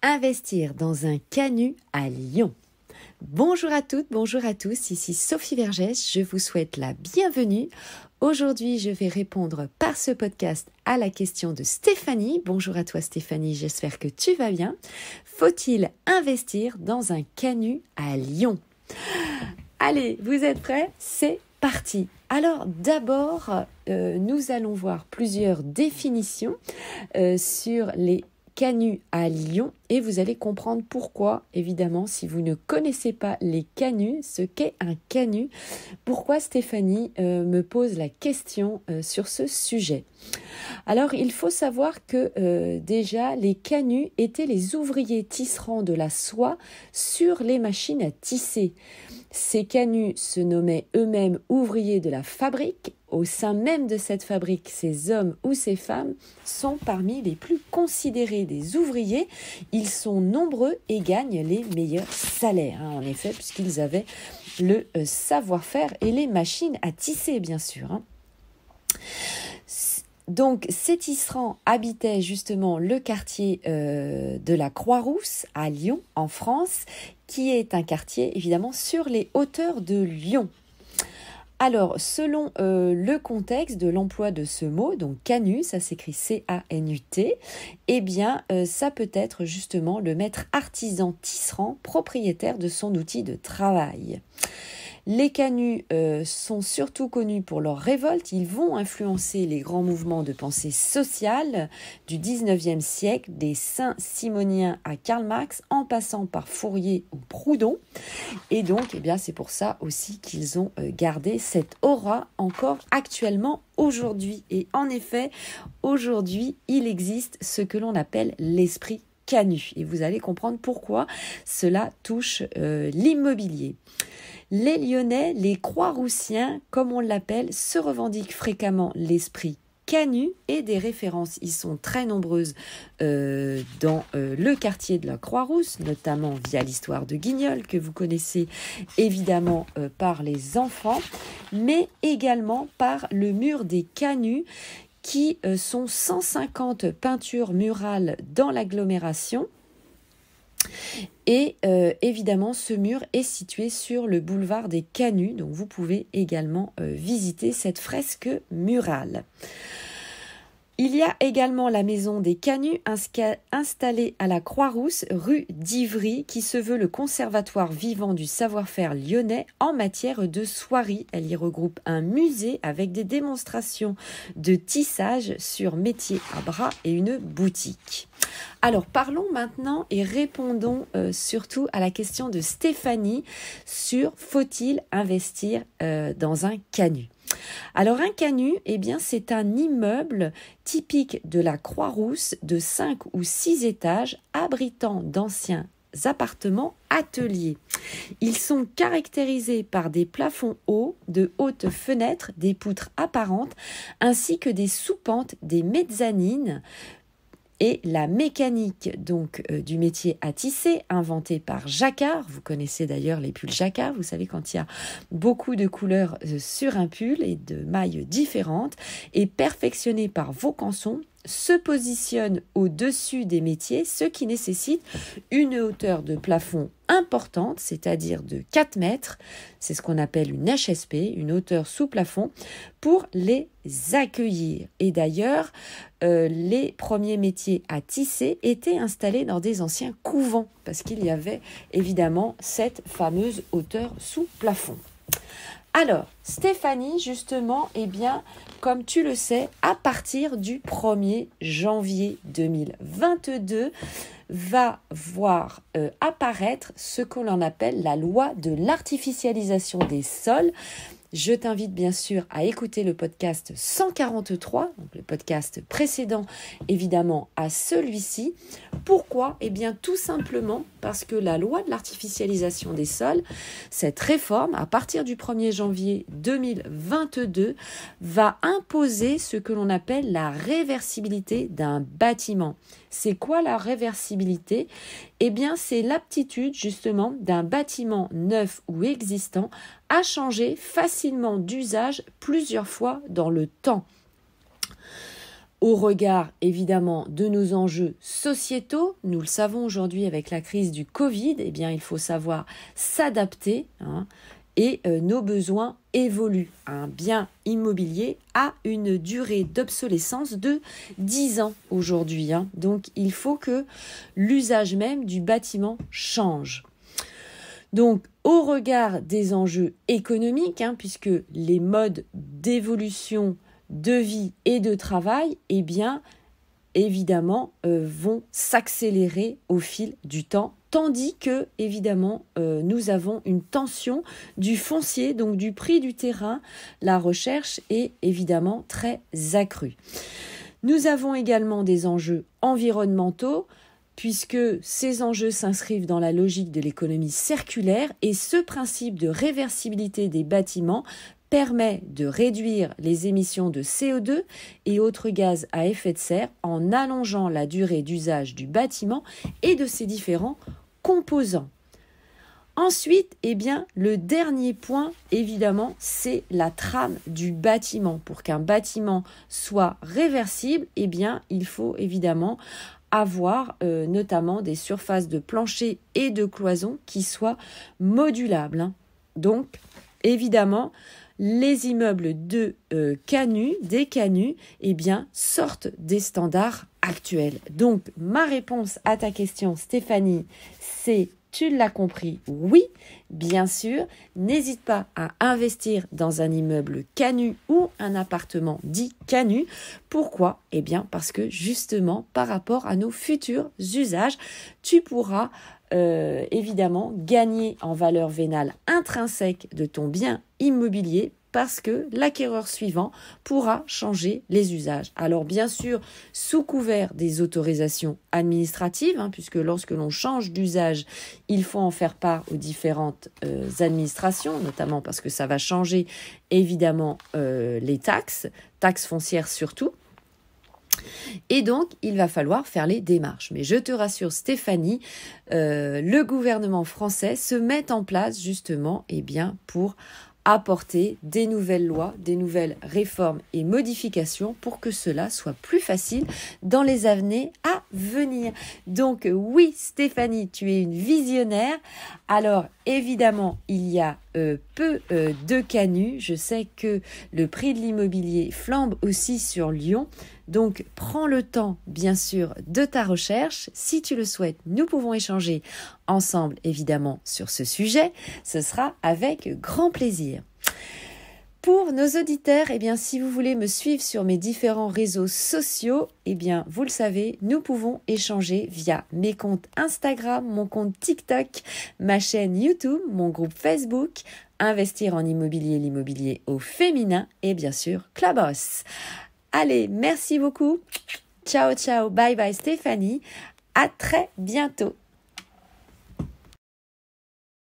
Investir dans un canut à Lyon. Bonjour à toutes, bonjour à tous, ici Sophie Vergès, je vous souhaite la bienvenue. Aujourd'hui, je vais répondre par ce podcast à la question de Stéphanie. Bonjour à toi Stéphanie, j'espère que tu vas bien. Faut-il investir dans un canut à Lyon ? Allez, vous êtes prêts ? C'est parti. Alors d'abord, nous allons voir plusieurs définitions sur les canuts à Lyon et vous allez comprendre pourquoi, évidemment, si vous ne connaissez pas les canuts, ce qu'est un canut, pourquoi Stéphanie me pose la question sur ce sujet. Alors, il faut savoir que déjà, les canuts étaient les ouvriers tisserands de la soie sur les machines à tisser. Ces canuts se nommaient eux-mêmes ouvriers de la fabrique. Au sein même de cette fabrique, ces hommes ou ces femmes sont parmi les plus considérés des ouvriers. Ils sont nombreux et gagnent les meilleurs salaires, en effet, puisqu'ils avaient le savoir-faire et les machines à tisser, bien sûr. Donc, ces tisserands habitaient justement le quartier de la Croix-Rousse à Lyon, en France, qui est un quartier évidemment sur les hauteurs de Lyon. Alors, selon le contexte de l'emploi de ce mot, donc canut, ça s'écrit C-A-N-U-T, eh bien, ça peut être justement le maître artisan tisserand propriétaire de son outil de travail. Les canuts sont surtout connus pour leur révolte. Ils vont influencer les grands mouvements de pensée sociale du 19e siècle, des Saint-Simoniens à Karl Marx, en passant par Fourier ou Proudhon. Et donc, eh bien, c'est pour ça aussi qu'ils ont gardé cette aura encore actuellement aujourd'hui. Et en effet, aujourd'hui, il existe ce que l'on appelle l'esprit canut. Et vous allez comprendre pourquoi cela touche l'immobilier. Les Lyonnais, les Croix-Roussiens, comme on l'appelle, se revendiquent fréquemment l'esprit canut et des références y sont très nombreuses dans le quartier de la Croix-Rousse, notamment via l'histoire de Guignol que vous connaissez évidemment par les enfants, mais également par le mur des canuts qui sont 150 peintures murales dans l'agglomération. Et évidemment, ce mur est situé sur le boulevard des Canuts, donc vous pouvez également visiter cette fresque murale. Il y a également la maison des canuts installée à la Croix-Rousse, rue d'Ivry, qui se veut le conservatoire vivant du savoir-faire lyonnais en matière de soierie. Elle y regroupe un musée avec des démonstrations de tissage sur métier à bras et une boutique. Alors parlons maintenant et répondons surtout à la question de Stéphanie sur faut-il investir dans un canut. Alors un canut, eh bien, c'est un immeuble typique de la Croix-Rousse de 5 ou 6 étages abritant d'anciens appartements ateliers. Ils sont caractérisés par des plafonds hauts, de hautes fenêtres, des poutres apparentes ainsi que des soupentes, des mezzanines. Et la mécanique donc du métier à tisser, inventée par Jacquard, vous connaissez d'ailleurs les pulls Jacquard, vous savez quand il y a beaucoup de couleurs sur un pull et de mailles différentes, et perfectionnée par Vaucanson, se positionne au-dessus des métiers, ce qui nécessite une hauteur de plafond importante, c'est-à-dire de 4 mètres, c'est ce qu'on appelle une HSP, une hauteur sous plafond, pour les accueillir. Et d'ailleurs, les premiers métiers à tisser étaient installés dans des anciens couvents, parce qu'il y avait évidemment cette fameuse hauteur sous plafond. Alors, Stéphanie, justement, eh bien, comme tu le sais, à partir du 1er janvier 2022, va voir apparaître ce que l'on appelle la loi de l'artificialisation des sols. Je t'invite bien sûr à écouter le podcast 143, donc le podcast précédent évidemment à celui-ci. Pourquoi ? Eh bien tout simplement parce que la loi de l'artificialisation des sols, cette réforme à partir du 1er janvier 2022 va imposer ce que l'on appelle la réversibilité d'un bâtiment. C'est quoi la réversibilité ? Eh bien, c'est l'aptitude justement d'un bâtiment neuf ou existant à changer facilement d'usage plusieurs fois dans le temps. Au regard évidemment de nos enjeux sociétaux, nous le savons aujourd'hui avec la crise du Covid, eh bien il faut savoir s'adapter et nos besoins évoluent. Un bien immobilier a une durée d'obsolescence de 10 ans aujourd'hui. Donc il faut que l'usage même du bâtiment change. Donc, au regard des enjeux économiques, puisque les modes d'évolution de vie et de travail, eh bien, évidemment, vont s'accélérer au fil du temps, tandis que, évidemment, nous avons une tension du foncier, donc du prix du terrain. La recherche est évidemment très accrue. Nous avons également des enjeux environnementaux, puisque ces enjeux s'inscrivent dans la logique de l'économie circulaire et ce principe de réversibilité des bâtiments permet de réduire les émissions de CO2 et autres gaz à effet de serre en allongeant la durée d'usage du bâtiment et de ses différents composants. Ensuite, le dernier point, évidemment, c'est la trame du bâtiment. Pour qu'un bâtiment soit réversible, il faut évidemment avoir notamment des surfaces de plancher et de cloison qui soient modulables. Donc, évidemment, les immeubles de des canuts, sortent des standards actuels. Donc, ma réponse à ta question, Stéphanie, c'est: tu l'as compris, oui, bien sûr. N'hésite pas à investir dans un immeuble canut ou un appartement dit canut. Pourquoi ? Parce que justement, par rapport à nos futurs usages, tu pourras évidemment gagner en valeur vénale intrinsèque de ton bien immobilier, parce que l'acquéreur suivant pourra changer les usages. Alors bien sûr, sous couvert des autorisations administratives, puisque lorsque l'on change d'usage, il faut en faire part aux différentes administrations, notamment parce que ça va changer évidemment les taxes foncières surtout. Et donc, il va falloir faire les démarches. Mais je te rassure, Stéphanie, le gouvernement français se met en place justement pour apporter des nouvelles lois, des nouvelles réformes et modifications pour que cela soit plus facile dans les années à venir. Donc oui, Stéphanie, tu es une visionnaire. Alors évidemment, il y a peu de canuts. Je sais que le prix de l'immobilier flambe aussi sur Lyon. Donc, prends le temps, bien sûr, de ta recherche. Si tu le souhaites, nous pouvons échanger ensemble, évidemment, sur ce sujet. Ce sera avec grand plaisir. Pour nos auditeurs, si vous voulez me suivre sur mes différents réseaux sociaux, vous le savez, nous pouvons échanger via mes comptes Instagram, mon compte TikTok, ma chaîne YouTube, mon groupe Facebook, Investir en immobilier, l'immobilier au féminin et bien sûr, Clubhouse. Allez, merci beaucoup. Ciao, ciao. Bye bye Stéphanie. À très bientôt.